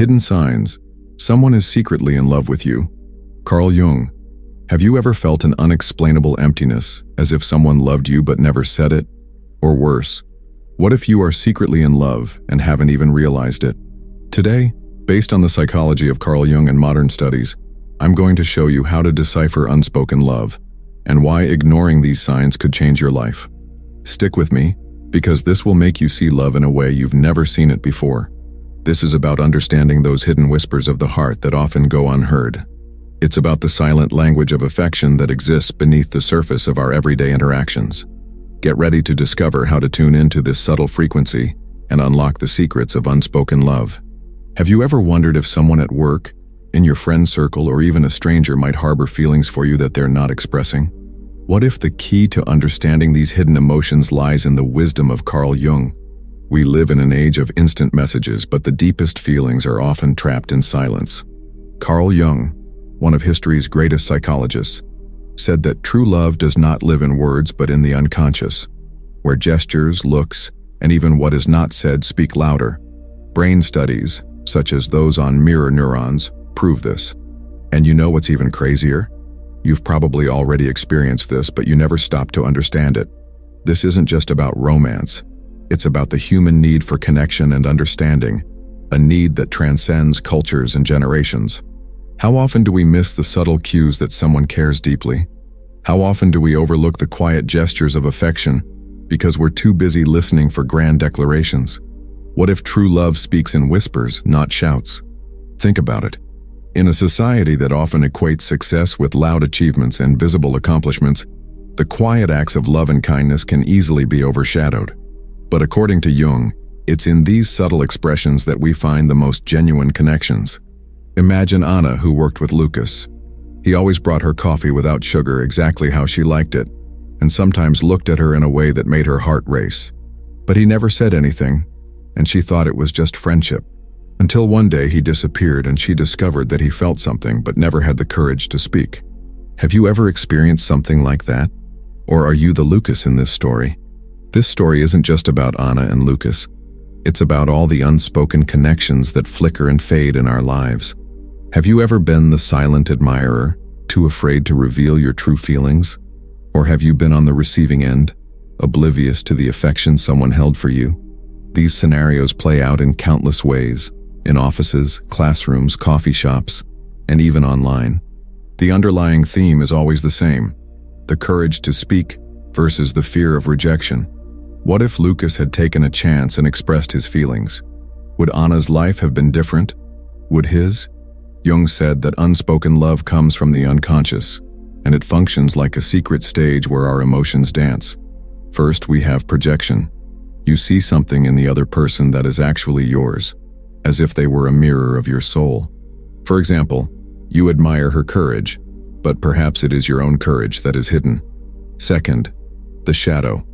Hidden signs. Someone is secretly in love with you. Carl Jung. Have you ever felt an unexplainable emptiness, as if someone loved you but never said it? Or worse, what if you are secretly in love and haven't even realized it? Today, based on the psychology of Carl Jung and modern studies, I'm going to show you how to decipher unspoken love and why ignoring these signs could change your life. Stick with me, because this will make you see love in a way you've never seen it before. This is about understanding those hidden whispers of the heart that often go unheard. It's about the silent language of affection that exists beneath the surface of our everyday interactions. Get ready to discover how to tune into this subtle frequency and unlock the secrets of unspoken love. Have you ever wondered if someone at work, in your friend circle, or even a stranger might harbor feelings for you that they're not expressing? What if the key to understanding these hidden emotions lies in the wisdom of Carl Jung? We live in an age of instant messages, but the deepest feelings are often trapped in silence. Carl Jung, one of history's greatest psychologists, said that true love does not live in words but in the unconscious, where gestures, looks, and even what is not said speak louder. Brain studies, such as those on mirror neurons, prove this. And you know what's even crazier? You've probably already experienced this, but you never stop to understand it. This isn't just about romance. It's about the human need for connection and understanding, a need that transcends cultures and generations. How often do we miss the subtle cues that someone cares deeply? How often do we overlook the quiet gestures of affection because we're too busy listening for grand declarations? What if true love speaks in whispers, not shouts? Think about it. In a society that often equates success with loud achievements and visible accomplishments, the quiet acts of love and kindness can easily be overshadowed. But according to Jung, it's in these subtle expressions that we find the most genuine connections. Imagine Anna, who worked with Lucas. He always brought her coffee without sugar, exactly how she liked it, and sometimes looked at her in a way that made her heart race. But he never said anything, and she thought it was just friendship. Until one day he disappeared and she discovered that he felt something but never had the courage to speak. Have you ever experienced something like that? Or are you the Lucas in this story? This story isn't just about Anna and Lucas. It's about all the unspoken connections that flicker and fade in our lives. Have you ever been the silent admirer, too afraid to reveal your true feelings? Or have you been on the receiving end, oblivious to the affection someone held for you? These scenarios play out in countless ways, in offices, classrooms, coffee shops, and even online. The underlying theme is always the same: the courage to speak versus the fear of rejection. What if Lucas had taken a chance and expressed his feelings? Would Anna's life have been different? Would his? Jung said that unspoken love comes from the unconscious, and it functions like a secret stage where our emotions dance. First, we have projection. You see something in the other person that is actually yours, as if they were a mirror of your soul. For example, you admire her courage, but perhaps it is your own courage that is hidden. Second, the shadow.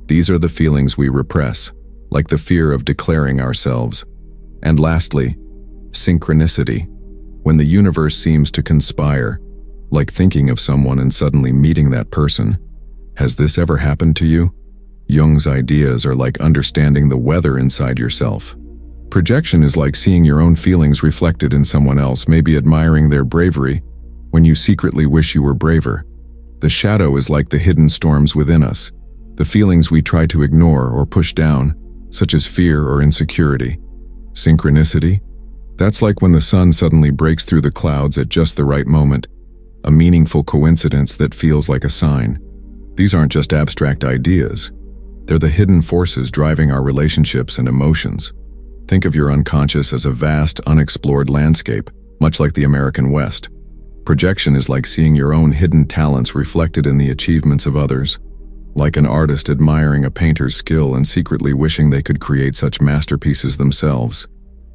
These are the feelings we repress, like the fear of declaring ourselves. And lastly, synchronicity. When the universe seems to conspire, like thinking of someone and suddenly meeting that person. Has this ever happened to you? Jung's ideas are like understanding the weather inside yourself. Projection is like seeing your own feelings reflected in someone else, maybe admiring their bravery when you secretly wish you were braver. The shadow is like the hidden storms within us, the feelings we try to ignore or push down, such as fear or insecurity. Synchronicity? That's like when the sun suddenly breaks through the clouds at just the right moment, a meaningful coincidence that feels like a sign. These aren't just abstract ideas. They're the hidden forces driving our relationships and emotions. Think of your unconscious as a vast, unexplored landscape, much like the American West. Projection is like seeing your own hidden talents reflected in the achievements of others, like an artist admiring a painter's skill and secretly wishing they could create such masterpieces themselves.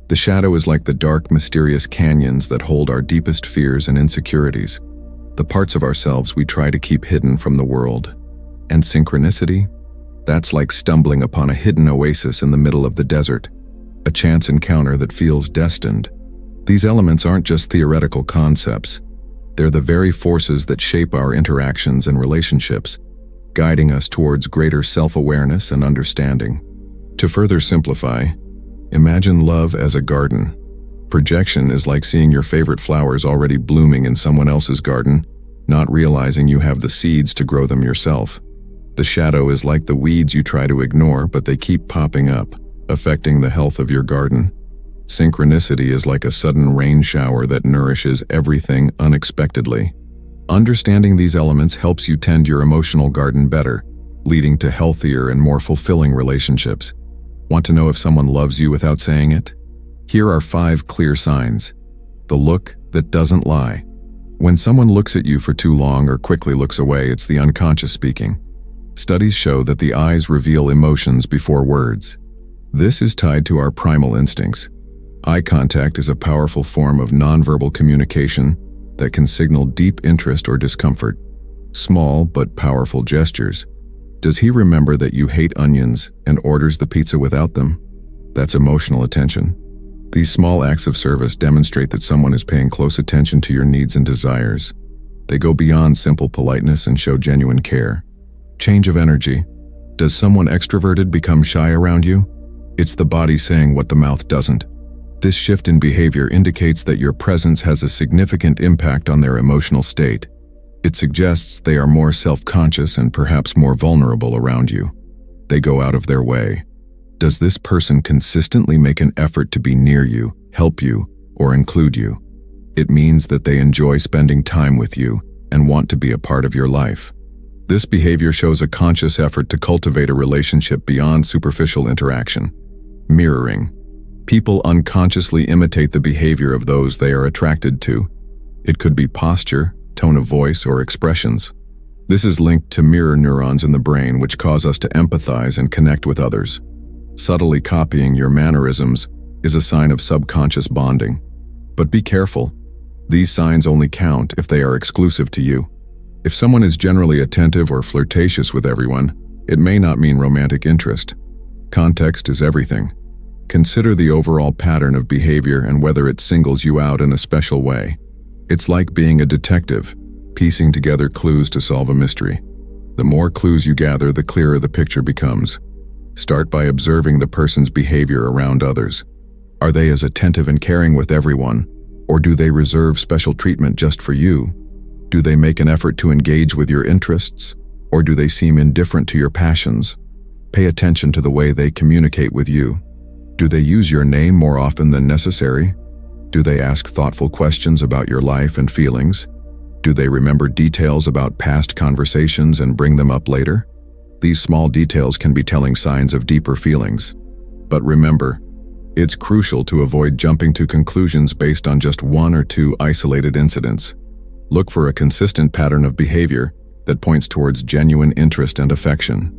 The shadow is like the dark, mysterious canyons that hold our deepest fears and insecurities, the parts of ourselves we try to keep hidden from the world. And synchronicity? That's like stumbling upon a hidden oasis in the middle of the desert, a chance encounter that feels destined. These elements aren't just theoretical concepts. They're the very forces that shape our interactions and relationships, guiding us towards greater self-awareness and understanding. To further simplify, imagine love as a garden. Projection is like seeing your favorite flowers already blooming in someone else's garden, not realizing you have the seeds to grow them yourself. The shadow is like the weeds you try to ignore, but they keep popping up, affecting the health of your garden. Synchronicity is like a sudden rain shower that nourishes everything unexpectedly. Understanding these elements helps you tend your emotional garden better, leading to healthier and more fulfilling relationships. Want to know if someone loves you without saying it? Here are 5 clear signs. The look that doesn't lie. When someone looks at you for too long or quickly looks away, it's the unconscious speaking. Studies show that the eyes reveal emotions before words. This is tied to our primal instincts. Eye contact is a powerful form of nonverbal communication that can signal deep interest or discomfort. Small but powerful gestures. Does he remember that you hate onions and orders the pizza without them? That's emotional attention. These small acts of service demonstrate that someone is paying close attention to your needs and desires. They go beyond simple politeness and show genuine care. Change of energy. Does someone extroverted become shy around you? It's the body saying what the mouth doesn't. This shift in behavior indicates that your presence has a significant impact on their emotional state. It suggests they are more self-conscious and perhaps more vulnerable around you. They go out of their way. Does this person consistently make an effort to be near you, help you, or include you? It means that they enjoy spending time with you and want to be a part of your life. This behavior shows a conscious effort to cultivate a relationship beyond superficial interaction. Mirroring. People unconsciously imitate the behavior of those they are attracted to. It could be posture, tone of voice, or expressions. This is linked to mirror neurons in the brain, which cause us to empathize and connect with others. Subtly copying your mannerisms is a sign of subconscious bonding. But be careful. These signs only count if they are exclusive to you. If someone is generally attentive or flirtatious with everyone, it may not mean romantic interest. Context is everything. Consider the overall pattern of behavior and whether it singles you out in a special way. It's like being a detective, piecing together clues to solve a mystery. The more clues you gather, the clearer the picture becomes. Start by observing the person's behavior around others. Are they as attentive and caring with everyone, or do they reserve special treatment just for you? Do they make an effort to engage with your interests, or do they seem indifferent to your passions? Pay attention to the way they communicate with you. Do they use your name more often than necessary? Do they ask thoughtful questions about your life and feelings? Do they remember details about past conversations and bring them up later? These small details can be telling signs of deeper feelings. But remember, it's crucial to avoid jumping to conclusions based on just 1 or 2 isolated incidents. Look for a consistent pattern of behavior that points towards genuine interest and affection.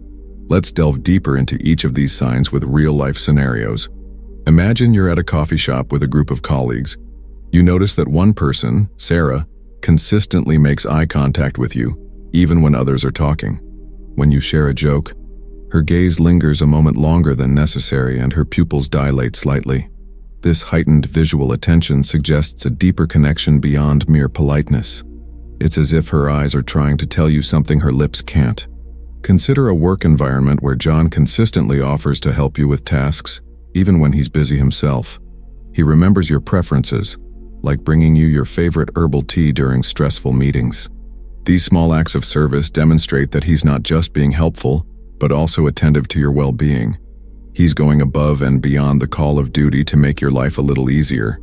Let's delve deeper into each of these signs with real-life scenarios. Imagine you're at a coffee shop with a group of colleagues. You notice that one person, Sarah, consistently makes eye contact with you, even when others are talking. When you share a joke, her gaze lingers a moment longer than necessary and her pupils dilate slightly. This heightened visual attention suggests a deeper connection beyond mere politeness. It's as if her eyes are trying to tell you something her lips can't. Consider a work environment where John consistently offers to help you with tasks, even when he's busy himself. He remembers your preferences, like bringing you your favorite herbal tea during stressful meetings. These small acts of service demonstrate that he's not just being helpful, but also attentive to your well-being. He's going above and beyond the call of duty to make your life a little easier.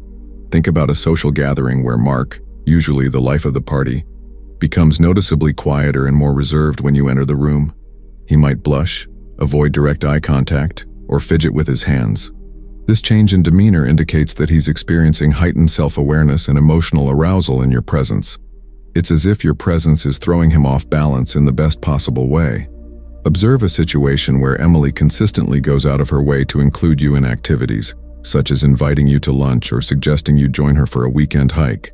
Think about a social gathering where Mark, usually the life of the party, becomes noticeably quieter and more reserved when you enter the room. He might blush, avoid direct eye contact, or fidget with his hands. This change in demeanor indicates that he's experiencing heightened self-awareness and emotional arousal in your presence. It's as if your presence is throwing him off balance in the best possible way. Observe a situation where Emily consistently goes out of her way to include you in activities, such as inviting you to lunch or suggesting you join her for a weekend hike.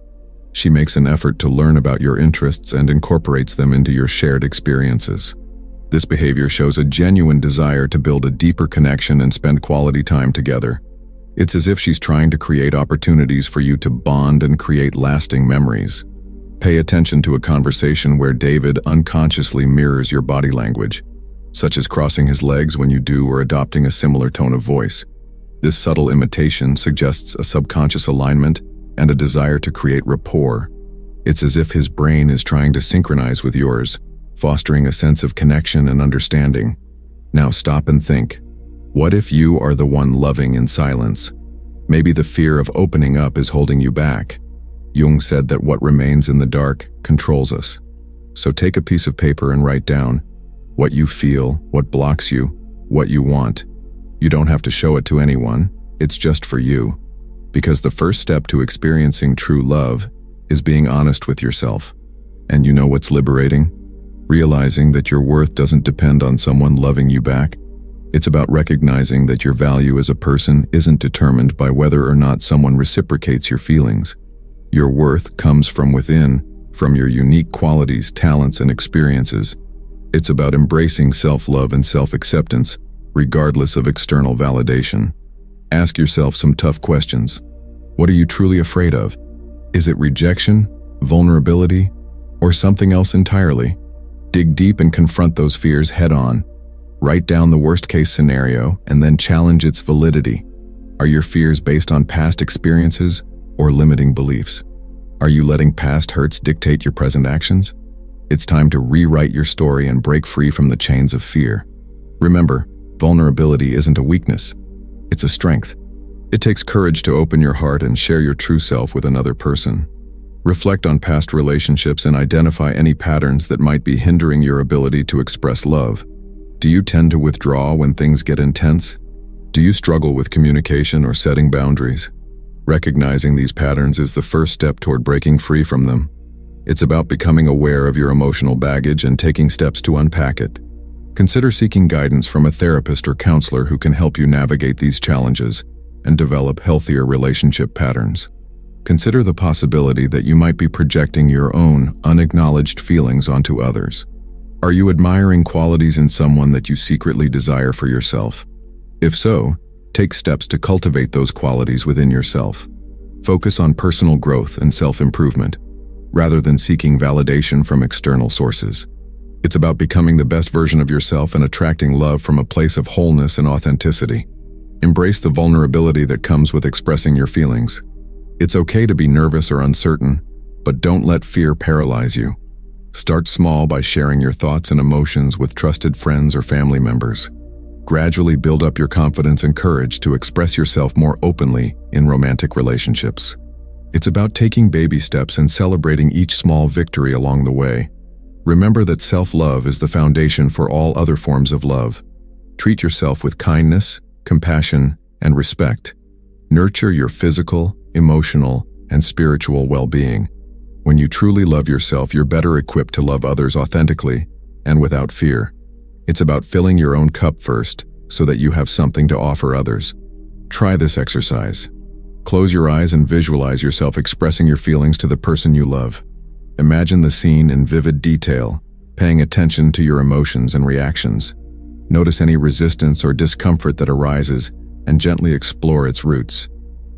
She makes an effort to learn about your interests and incorporates them into your shared experiences. This behavior shows a genuine desire to build a deeper connection and spend quality time together. It's as if she's trying to create opportunities for you to bond and create lasting memories. Pay attention to a conversation where David unconsciously mirrors your body language, such as crossing his legs when you do or adopting a similar tone of voice. This subtle imitation suggests a subconscious alignment and a desire to create rapport. It's as if his brain is trying to synchronize with yours, fostering a sense of connection and understanding. Now stop and think. What if you are the one loving in silence? Maybe the fear of opening up is holding you back. Jung said that what remains in the dark controls us. So take a piece of paper and write down what you feel, what blocks you, what you want. You don't have to show it to anyone, it's just for you. Because the first step to experiencing true love is being honest with yourself. And you know what's liberating? Realizing that your worth doesn't depend on someone loving you back. It's about recognizing that your value as a person isn't determined by whether or not someone reciprocates your feelings. Your worth comes from within, from your unique qualities, talents, and experiences. It's about embracing self-love and self-acceptance, regardless of external validation. Ask yourself some tough questions. What are you truly afraid of? Is it rejection, vulnerability, or something else entirely? Dig deep and confront those fears head-on. Write down the worst-case scenario and then challenge its validity. Are your fears based on past experiences or limiting beliefs? Are you letting past hurts dictate your present actions? It's time to rewrite your story and break free from the chains of fear. Remember, vulnerability isn't a weakness. It's a strength. It takes courage to open your heart and share your true self with another person. Reflect on past relationships and identify any patterns that might be hindering your ability to express love. Do you tend to withdraw when things get intense? Do you struggle with communication or setting boundaries? Recognizing these patterns is the first step toward breaking free from them. It's about becoming aware of your emotional baggage and taking steps to unpack it. Consider seeking guidance from a therapist or counselor who can help you navigate these challenges and develop healthier relationship patterns. Consider the possibility that you might be projecting your own unacknowledged feelings onto others. Are you admiring qualities in someone that you secretly desire for yourself? If so, take steps to cultivate those qualities within yourself. Focus on personal growth and self-improvement, rather than seeking validation from external sources. It's about becoming the best version of yourself and attracting love from a place of wholeness and authenticity. Embrace the vulnerability that comes with expressing your feelings. It's okay to be nervous or uncertain, but don't let fear paralyze you. Start small by sharing your thoughts and emotions with trusted friends or family members. Gradually build up your confidence and courage to express yourself more openly in romantic relationships. It's about taking baby steps and celebrating each small victory along the way. Remember that self-love is the foundation for all other forms of love. Treat yourself with kindness, compassion, and respect. Nurture your physical, emotional, and spiritual well-being. When you truly love yourself, you're better equipped to love others authentically and without fear. It's about filling your own cup first so that you have something to offer others. Try this exercise. Close your eyes and visualize yourself expressing your feelings to the person you love. Imagine the scene in vivid detail, paying attention to your emotions and reactions. Notice any resistance or discomfort that arises and gently explore its roots.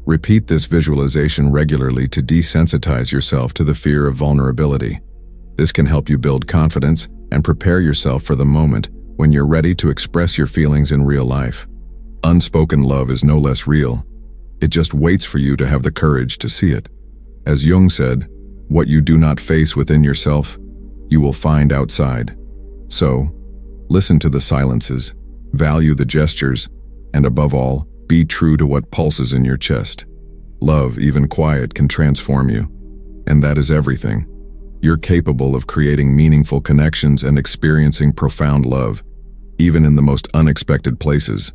Repeat this visualization regularly to desensitize yourself to the fear of vulnerability. This can help you build confidence and prepare yourself for the moment when you're ready to express your feelings in real life. Unspoken love is no less real. It just waits for you to have the courage to see it. As Jung said, what you do not face within yourself, you will find outside. So, listen to the silences, value the gestures, and above all, be true to what pulses in your chest. Love, even quiet, can transform you. And that is everything. You're capable of creating meaningful connections and experiencing profound love, even in the most unexpected places.